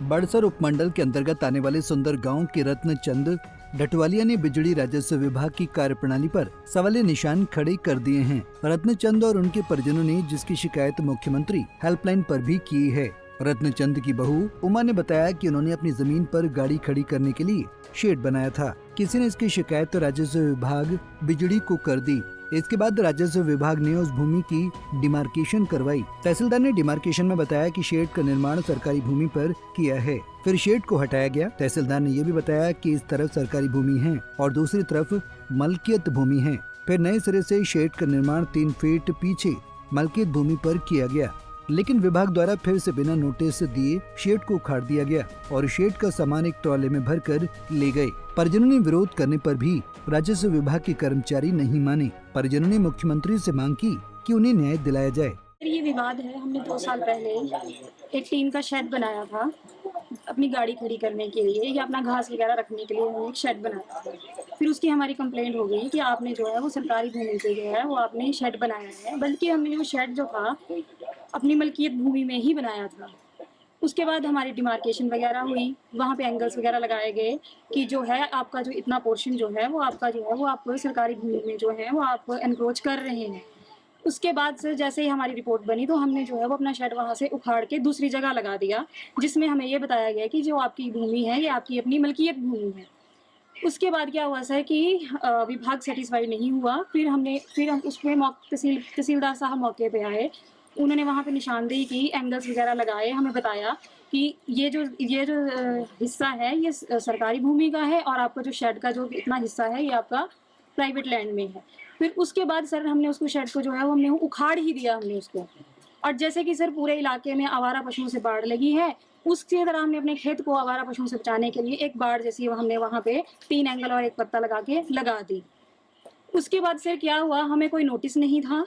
बड़सर उपमंडल के अंतर्गत आने वाले सुंदर गांव के रत्नचंद डटवालिया ने बिजली राजस्व विभाग की कार्यप्रणाली पर सवालिया निशान खड़े कर दिए हैं। रत्नचंद और उनके परिजनों ने जिसकी शिकायत मुख्यमंत्री हेल्पलाइन पर भी की है। रत्नचंद की बहू उमा ने बताया कि उन्होंने अपनी जमीन पर गाड़ी खड़ी करने के लिए शेड बनाया था। किसी ने इसकी शिकायत तो राजस्व विभाग बिजली को कर दी। इसके बाद राजस्व विभाग ने उस भूमि की डिमार्केशन करवाई। तहसीलदार ने डिमार्केशन में बताया कि शेड का निर्माण सरकारी भूमि पर किया है, फिर शेड को हटाया गया। तहसीलदार ने ये भी बताया कि इस तरफ सरकारी भूमि है और दूसरी तरफ मलकियत भूमि है। फिर नए सिरे से शेड का निर्माण 3 फीट पीछे मलकियत भूमि पर किया गया, लेकिन विभाग द्वारा फिर से बिना नोटिस दिए शेड को उखाड़ दिया गया और शेड का सामान एक ट्रॉले में भरकर ले गए। परिजनों ने विरोध करने पर भी राजस्व विभाग के कर्मचारी नहीं माने। परिजनों ने मुख्यमंत्री से मांग की कि उन्हें न्याय दिलाया जाए। ये विवाद है, हमने 2 साल पहले एक टीन का शेड बनाया था अपनी गाड़ी खड़ी करने के लिए या अपना घास वगैरह रखने के लिए। हमने एक शेड बनाया था। फिर उसकी हमारी कंप्लेंट हो गई कि आपने जो है वो सरकारी भूमि पे जो है वो आपने शेड बनाया है, बल्कि हमने वो शेड जो था अपनी मलकियत भूमि में ही बनाया था। उसके बाद हमारी डिमार्केशन वगैरह हुई, वहाँ पे एंगल्स वगैरह लगाए गए कि जो है आपका जो इतना पोर्शन जो है वो आपका जो है वो आप सरकारी भूमि में जो है वो आप एनक्रोच कर रहे हैं। उसके बाद से जैसे ही हमारी रिपोर्ट बनी तो हमने जो है वो अपना शेड वहाँ से उखाड़ के दूसरी जगह लगा दिया, जिसमें हमें ये बताया गया कि जो आपकी भूमि है ये आपकी अपनी मलकियत भूमि है। उसके बाद क्या हुआ सर कि विभाग सेटिस्फाइड नहीं हुआ। फिर हम उसमें तहसीलदार साहब मौके पे आए, उन्होंने वहाँ पे निशानदेही की, एंगल्स वगैरह लगाए, हमें बताया कि ये जो हिस्सा है ये सरकारी भूमि का है और आपका जो शेड का जो इतना हिस्सा है ये आपका प्राइवेट लैंड में है। फिर उसके बाद सर हमने उसको शेड को जो है वो हमने उखाड़ ही दिया हमने उसको। और जैसे कि सर पूरे इलाके में आवारा पशुओं से बाढ़ लगी है, उसकी तरह हमने अपने खेत को आवारा पशुओं से बचाने के लिए एक बाढ़ जैसी हमने वहाँ पे 3 एंगल और एक पत्ता लगा दी। उसके बाद सर क्या हुआ, हमें कोई नोटिस नहीं था।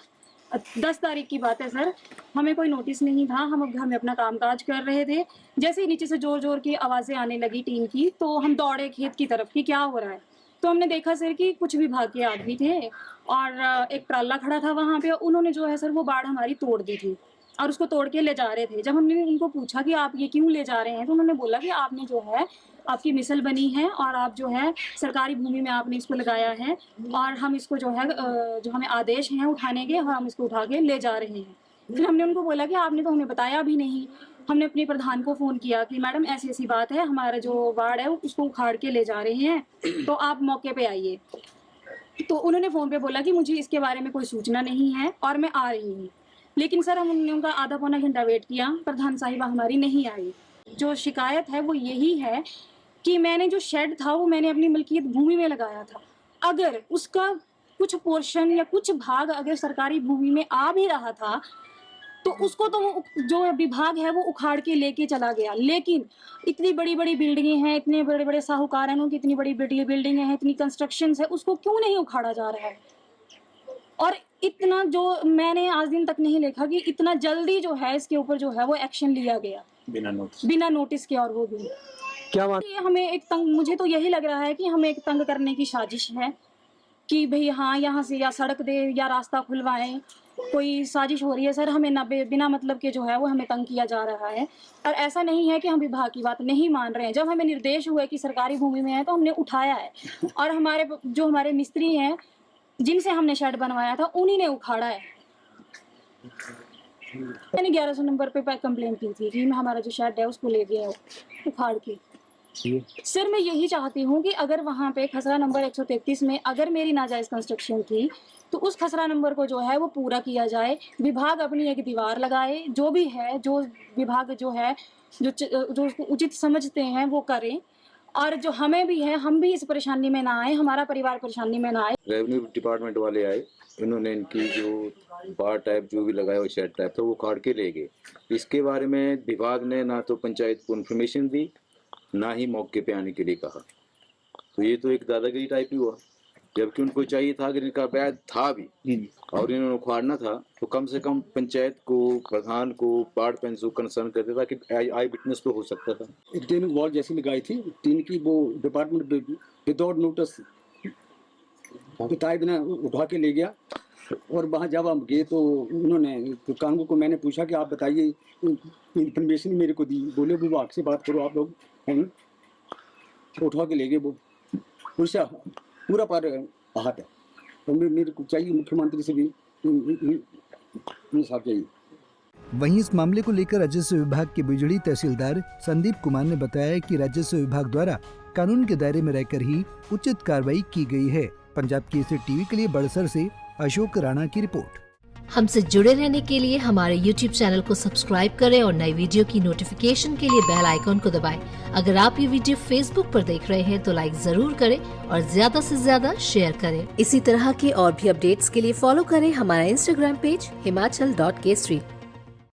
10 तारीख की बात है सर, हमें कोई नोटिस नहीं था। हम घर में अपना कामकाज कर रहे थे, जैसे ही नीचे से जोर जोर की आवाज़ें आने लगी टीन की, तो हम दौड़े खेत की तरफ कि क्या हो रहा है। तो हमने देखा सर कि कुछ विभाग के आदमी थे और एक ट्राला खड़ा था वहाँ पे। उन्होंने जो है सर वो बाढ़ हमारी तोड़ दी थी और उसको तोड़ के ले जा रहे थे। जब हमने उनको पूछा कि आप ये क्यों ले जा रहे हैं, तो उन्होंने बोला कि आपने जो है आपकी मिसल बनी है और आप जो है सरकारी भूमि में आपने इसको लगाया है और हम इसको जो है जो हमें आदेश हैं उठाने के और हम इसको उठा के ले जा रहे हैं। फिर हमने उनको बोला कि आपने तो हमें बताया भी नहीं। हमने अपने प्रधान को फ़ोन किया कि मैडम ऐसी ऐसी बात है, हमारा जो वार्ड है उसको उखाड़ के ले जा रहे हैं, तो आप मौके पे आइए। तो उन्होंने फ़ोन पे बोला कि मुझे इसके बारे में कोई सूचना नहीं है और मैं आ रही हूँ। लेकिन सर हमने उनका आधा पौना घंटा वेट किया, प्रधान साहिबा हमारी नहीं आई। जो शिकायत है वो यही है कि मैंने जो शेड था वो मैंने अपनी मलकियत भूमि में लगाया था। अगर उसका कुछ पोर्शन या कुछ भाग अगर सरकारी भूमि में आ भी रहा था तो उसको तो वो जो विभाग है वो उखाड़ के लेके चला गया। लेकिन इतनी बड़ी-बड़ी बिल्डिंगें हैं, इतने बड़े-बड़े साहूकार हैं, उनकी इतनी बड़ी बिल्डिंगें हैं, इतनी कंस्ट्रक्शंस है, उसको क्यों नहीं उखाड़ा जा रहा है? और इतना जो मैंने आज दिन तक नहीं देखा कि इतना जल्दी जो है इसके ऊपर जो है वो एक्शन लिया गया बिना नोटिस के। और वो भी क्या बात? ये हमें एक तंग, मुझे तो यही लग रहा है कि हमें एक तंग करने की साजिश है कि भाई हाँ यहाँ से या सड़क दे या रास्ता खुलवाएं, कोई साजिश हो रही है सर। हमें बिना मतलब के जो है वो हमें तंग किया जा रहा है। और ऐसा नहीं है कि हम विभाग की बात नहीं मान रहे हैं। जब हमें निर्देश हुए कि सरकारी भूमि में है तो हमने उठाया है और हमारे मिस्त्री हैं जिनसे हमने शेड बनवाया था उन्हीं ने उखाड़ा है। मैंने 1100 नंबर पे कंप्लेंट की थी कि हमारा जो शेड है उसको ले गया उखाड़ के। सर मैं यही चाहती हूँ कि अगर वहाँ पे खसरा नंबर 133 में अगर मेरी नाजायज़ कंस्ट्रक्शन थी तो उस खसरा नंबर को जो है वो पूरा किया जाए। विभाग अपनी एक दीवार लगाए, जो भी है, जो विभाग जो है जो उसको उचित समझते हैं वो करें। और जो हमें भी है, हम भी इस परेशानी में ना आए, हमारा परिवार परेशानी में ना आए। रेवेन्यू डिपार्टमेंट वाले आए, इन्होंने इनकी जो बार टाइप जो भी लगाया हुआ शेड टाइप था वो काट के ले गए। इसके बारे में विभाग ने ना तो पंचायत को इन्फॉर्मेशन दी, ना ही मौके पे आने के लिए कहा। तो ये तो एक दादागिरी टाइप ही हुआ, जबकि उनको चाहिए था कि इनका वैध था भी और इन्होंने उखाड़ना था तो कम से कम पंचायत को, प्रधान को, वार्ड पंच को कंसर्न कर देता कि आई विटनेस तो हो सकता था। एक टीन वॉल जैसी लगाई थी, टीन की वो डिपार्टमेंट विदाउट नोटिस बताए बिना उठा के ले गया और वहाँ जब हम गए तो उन्होंने तो कानून को मैंने पूछा कि आप बताइए, इंफॉर्मेशन मेरे को दी। बोले विभाग से बात करो आप लोग, हैं उठवा के ले गए वो। पूछा पूरा पर हाथ है, तो मेरे को चाहिए मुख्यमंत्री से भी इंसाफ चाहिए। वहीं इस मामले को लेकर राजस्व विभाग के बिजड़ी तहसीलदार संदीप कुमार ने बताया कि राजस्व विभाग द्वारा कानून के दायरे में रहकर ही उचित कार्रवाई की गई है। पंजाब केसरी टीवी के लिए बड़सर से अशोक राणा की रिपोर्ट। हमसे जुड़े रहने के लिए हमारे YouTube चैनल को सब्सक्राइब करें और नई वीडियो की नोटिफिकेशन के लिए बेल आइकॉन को दबाएं। अगर आप ये वीडियो Facebook पर देख रहे हैं तो लाइक जरूर करें और ज्यादा से ज्यादा शेयर करें। इसी तरह के और भी अपडेट्स के लिए फॉलो करें हमारा Instagram पेज himachal.kesri।